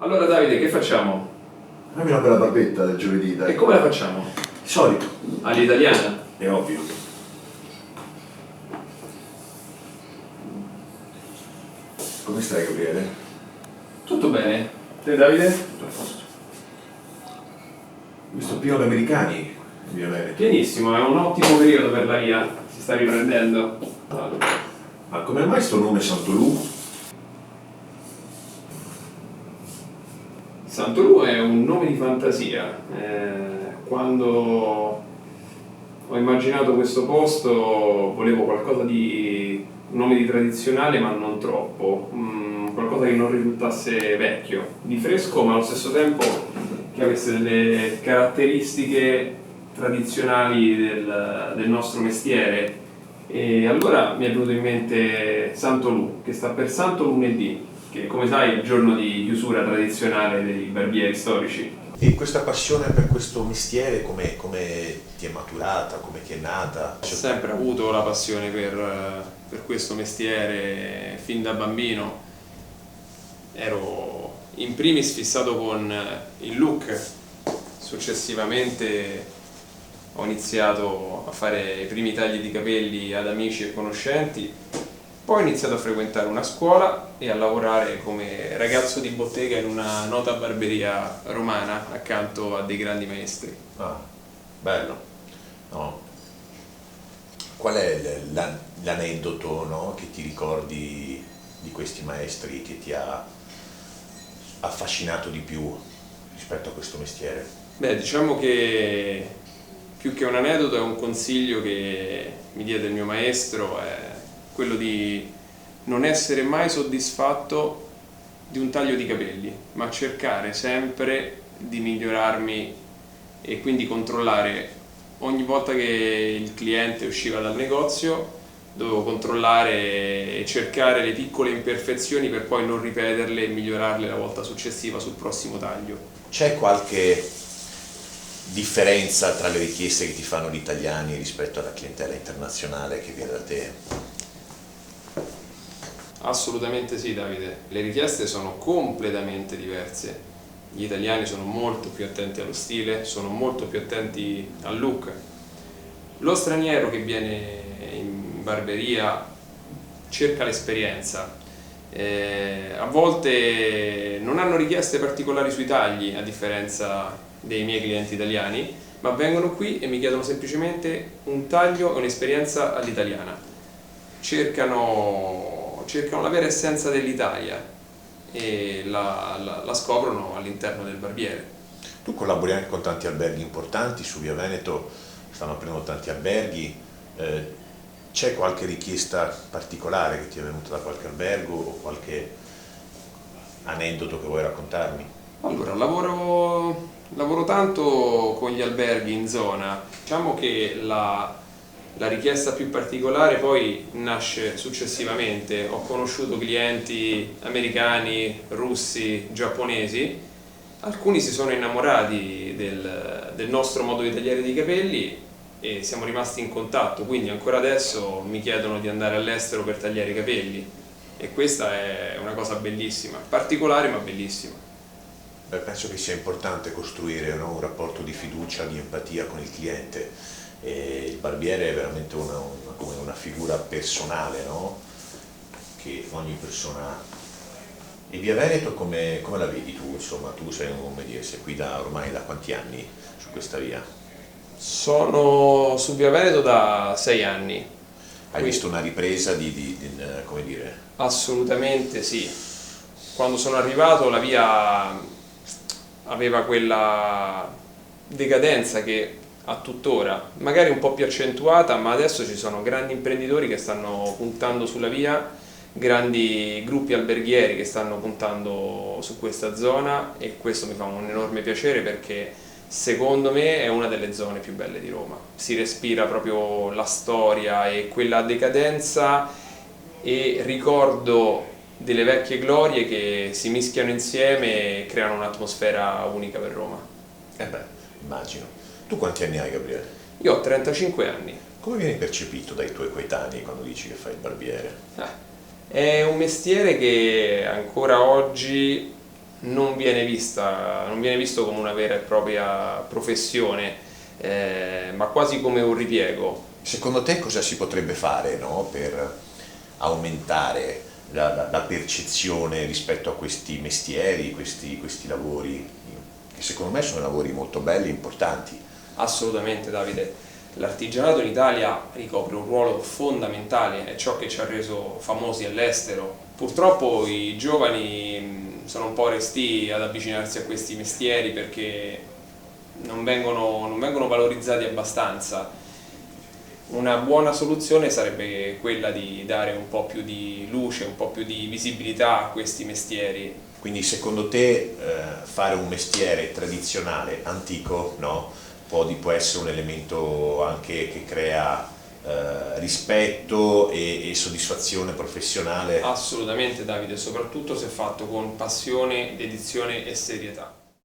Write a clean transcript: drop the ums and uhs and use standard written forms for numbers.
Allora Davide, che facciamo? Fammi una bella barbetta del giovedì, dai. E come la facciamo? Di solito, All'italiana? è ovvio. Come stai, Gabriele? Tutto bene. Te Davide? Tutto a posto. Ho visto pieno di americani in Via Veneto. Pienissimo, è un ottimo periodo per la via. Si sta riprendendo. Ma come mai sto nome Santolù? Santolù è un nome di fantasia. Quando ho immaginato questo posto volevo qualcosa di un nome di tradizionale ma non troppo, qualcosa che non risultasse vecchio, di fresco ma allo stesso tempo che avesse delle caratteristiche tradizionali del nostro mestiere. E allora mi è venuto in mente Santolù, che sta per Santo Lunedì, che come sai è il giorno di chiusura tradizionale dei barbieri storici. E questa passione per questo mestiere come ti è maturata, come ti è nata? Ho sempre avuto la passione per questo mestiere fin da bambino. Ero in primis fissato con il look, successivamente ho iniziato a fare i primi tagli di capelli ad amici e conoscenti, poi ho iniziato a frequentare una scuola e a lavorare come ragazzo di bottega in una nota barberia romana accanto a dei grandi maestri. Ah, bello. No. Qual è l'aneddoto, no, che ti ricordi di questi maestri che ti ha affascinato di più rispetto a questo mestiere? Beh, diciamo che più che un aneddoto è un consiglio che mi diede il mio maestro, è quello di non essere mai soddisfatto di un taglio di capelli, ma cercare sempre di migliorarmi e quindi controllare ogni volta che il cliente usciva dal negozio, dovevo controllare e cercare le piccole imperfezioni per poi non ripeterle e migliorarle la volta successiva sul prossimo taglio. C'è qualche differenza tra le richieste che ti fanno gli italiani rispetto alla clientela internazionale che viene da te? Assolutamente sì, Davide. Le richieste sono completamente diverse. Gli italiani sono molto più attenti allo stile, sono molto più attenti al look. Lo straniero che viene in barberia cerca l'esperienza. A volte non hanno richieste particolari sui tagli, a differenza dei miei clienti italiani, ma vengono qui e mi chiedono semplicemente un taglio e un'esperienza all'italiana. Cercano la vera essenza dell'Italia e la scoprono all'interno del barbiere. Tu collabori anche con tanti alberghi importanti, su Via Veneto stanno aprendo tanti alberghi, c'è qualche richiesta particolare che ti è venuta da qualche albergo o qualche aneddoto che vuoi raccontarmi? Allora, lavoro tanto con gli alberghi in zona, diciamo che la richiesta più particolare poi nasce successivamente. Ho conosciuto clienti americani, russi, giapponesi, alcuni si sono innamorati del nostro modo di tagliare dei capelli e siamo rimasti in contatto, quindi ancora adesso mi chiedono di andare all'estero per tagliare i capelli e questa è una cosa bellissima, particolare ma bellissima. Beh, penso che sia importante costruire, no, un rapporto di fiducia, di empatia con il cliente. E il barbiere è veramente come una figura personale, no? Che ogni persona ha. E Via Veneto come la vedi tu? Insomma, tu sei qui ormai da quanti anni su questa via? Sono su Via Veneto da 6 anni. Hai visto una ripresa come dire? Assolutamente sì. Quando sono arrivato la via aveva quella decadenza che ha tuttora, magari un po' più accentuata, ma adesso ci sono grandi imprenditori che stanno puntando sulla via, grandi gruppi alberghieri che stanno puntando su questa zona e questo mi fa un enorme piacere perché secondo me è una delle zone più belle di Roma. Si respira proprio la storia e quella decadenza e ricordo delle vecchie glorie che si mischiano insieme e creano un'atmosfera unica per Roma. Beh, immagino. Tu quanti anni hai, Gabriele? Io ho 35 anni. Come vieni percepito dai tuoi coetanei quando dici che fai il barbiere? È un mestiere che ancora oggi non viene visto come una vera e propria professione, ma quasi come un ripiego. Secondo te cosa si potrebbe fare, no, per aumentare la percezione rispetto a questi mestieri, questi lavori, che secondo me sono lavori molto belli e importanti? Assolutamente, Davide. L'artigianato in Italia ricopre un ruolo fondamentale, è ciò che ci ha reso famosi all'estero. Purtroppo i giovani sono un po' restii ad avvicinarsi a questi mestieri perché non vengono valorizzati abbastanza. Una buona soluzione sarebbe quella di dare un po' più di luce, un po' più di visibilità a questi mestieri. Quindi secondo te fare un mestiere tradizionale, antico, no? Può essere un elemento anche che crea rispetto e soddisfazione professionale? Assolutamente, Davide, soprattutto se fatto con passione, dedizione e serietà.